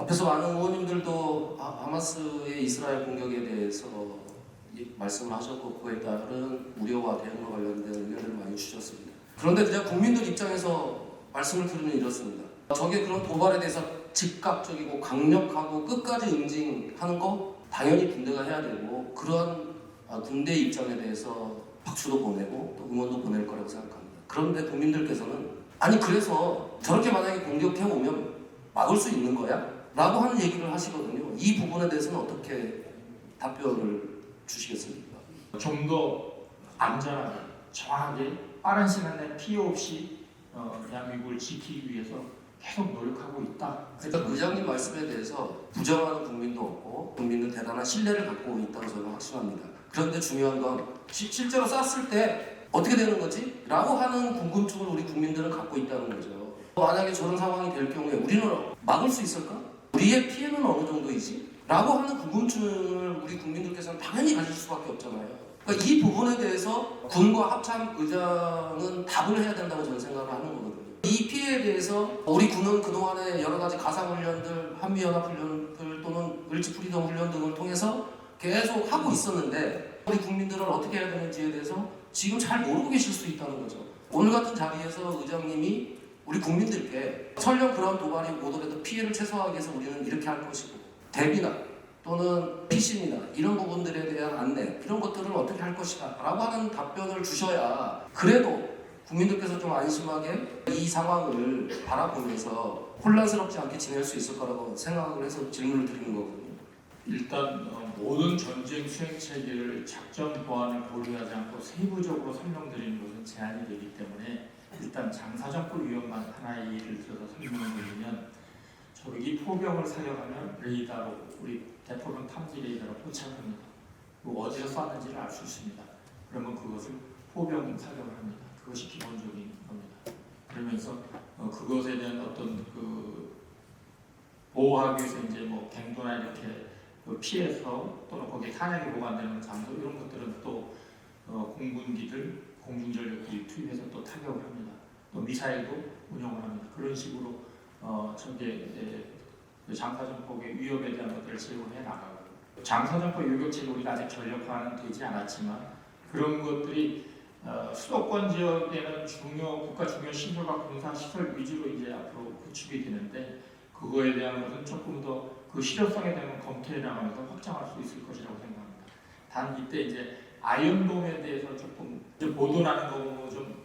앞에서 많은 의원님들도 하마스의 이스라엘 공격에 대해서 말씀을 하셨고 그에 따른 우려와 대응과 관련된 의견들을 많이 주셨습니다. 그런데 그냥 국민들 입장에서 말씀을 드리면 이렇습니다. 적의 그런 도발에 대해서 즉각적이고 강력하고 끝까지 응징하는 거 당연히 군대가 해야 되고 그런 군대 입장에 대해서 박수도 보내고 또 응원도 보낼 거라고 생각합니다. 그런데 국민들께서는 아니 그래서 저렇게 만약에 공격해 오면 막을 수 있는 거야? 라고 하는 얘기를 하시거든요. 이 부분에 대해서는 어떻게 답변을 주시겠습니까? 좀 더 안전하게, 정확하게, 빠른 시간 내에 피해 없이 대한민국을 지키기 위해서 계속 노력하고 있다. 그러니까 의장님 말씀에 대해서 부정하는 국민도 없고 국민은 대단한 신뢰를 갖고 있다고 저는 확신합니다. 그런데 중요한 건 실제로 쐈을 때 어떻게 되는 거지? 라고 하는 궁금증을 우리 국민들은 갖고 있다는 거죠. 만약에 저런 상황이 될 경우에 우리는 막을 수 있을까? 우리의 피해는 어느 정도이지? 라고 하는 궁금증을 우리 국민들께서는 당연히 가질 수밖에 없잖아요. 그러니까 이 부분에 대해서 군과 합참 의장은 답을 해야 된다고 저는 생각을 하는 거거든요. 이 피해에 대해서 우리 군은 그동안에 여러 가지 가상훈련들, 한미연합훈련들 또는 을지프리덤 훈련 등을 통해서 계속 하고 있었는데 우리 국민들은 어떻게 해야 되는지에 대해서 지금 잘 모르고 계실 수 있다는 거죠. 오늘 같은 자리에서 의장님이 우리 국민들께 설령 그런 도발이 오더라도 피해를 최소화하기 위해서 우리는 이렇게 할 것이고 대비나 또는 피신이나 이런 부분들에 대한 안내 이런 것들을 어떻게 할 것이다 라고 하는 답변을 주셔야 그래도 국민들께서 좀 안심하게 이 상황을 바라보면서 혼란스럽지 않게 지낼 수 있을 거라고 생각을 해서 질문을 드리는 거거든요. 일단 모든 전쟁 수행 체계를 작전 보안을 고려하지 않고 세부적으로 설명드리는 것은 제한이 되기 때문에 일단 장사정법 위원만 하나의 예를 들어서 설명을 드리면 적이 포병을 사용하면 레이더로 우리 대포병 탐지 레이더로 포착합니다. 어디서 쐈는지를 알 수 있습니다. 그러면 그것을 포병 사용을 합니다. 그것이 기본적인 겁니다. 그러면서 그것에 대한 어떤 보호하기 위해서 이제 뭐 갱도나 이렇게 피해서 또는 거기에 탄약이 보관되는 장소 이런 것들은 또 공군기들, 공중전력들이 투입해서 또 타격을 합니다. 또 미사일도 운영을 합니다. 그런 식으로 적의 장사정법의 위협에 대한 것들을 제공해 나가고 장사정법 유격체가 우리가 아직 전력화는 되지 않았지만 그런 것들이 수도권 지역에는 국가 중요 시설과 군사 시설 위주로 이제 앞으로 구축이 되는데 그거에 대한 것은 조금 더 그 실효성에 대한 검토해 나가면서 확장할 수 있을 것이라고 생각합니다. 단 이때 이제 아이언돔에 대해서 조금 보도 나는 거 보면 좀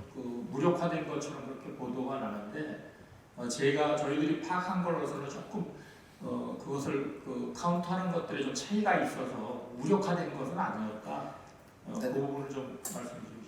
무력화된 것처럼 그렇게 보도가 나는데 저희들이 파악한 걸로서는 조금 그것을 카운터하는 것들에 좀 차이가 있어서 무력화된 것은 아니었다. 그 부분을 좀 말씀드리겠습니다.